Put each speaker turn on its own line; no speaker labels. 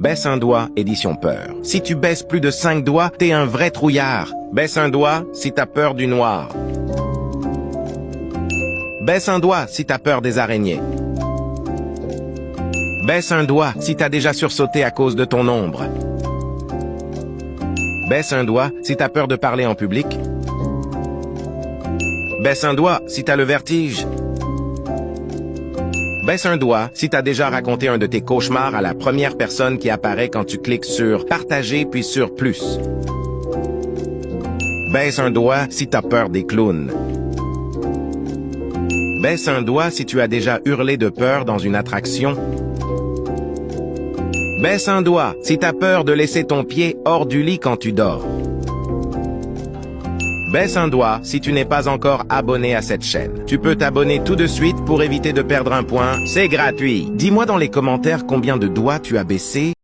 Baisse un doigt, édition peur. Si tu baisses plus de 5 doigts, t'es un vrai trouillard. Baisse un doigt si t'as peur du noir. Baisse un doigt si t'as peur des araignées. Baisse un doigt si t'as déjà sursauté à cause de ton ombre. Baisse un doigt si t'as peur de parler en public. Baisse un doigt si t'as le vertige. Baisse un doigt si t'as déjà raconté un de tes cauchemars à la première personne qui apparaît quand tu cliques sur « Partager » puis sur « Plus ». Baisse un doigt si t'as peur des clowns. Baisse un doigt si tu as déjà hurlé de peur dans une attraction. Baisse un doigt si t'as peur de laisser ton pied hors du lit quand tu dors. Baisse un doigt si tu n'es pas encore abonné à cette chaîne. Tu peux t'abonner tout de suite pour éviter de perdre un point. C'est gratuit. Dis-moi dans les commentaires combien de doigts tu as baissé.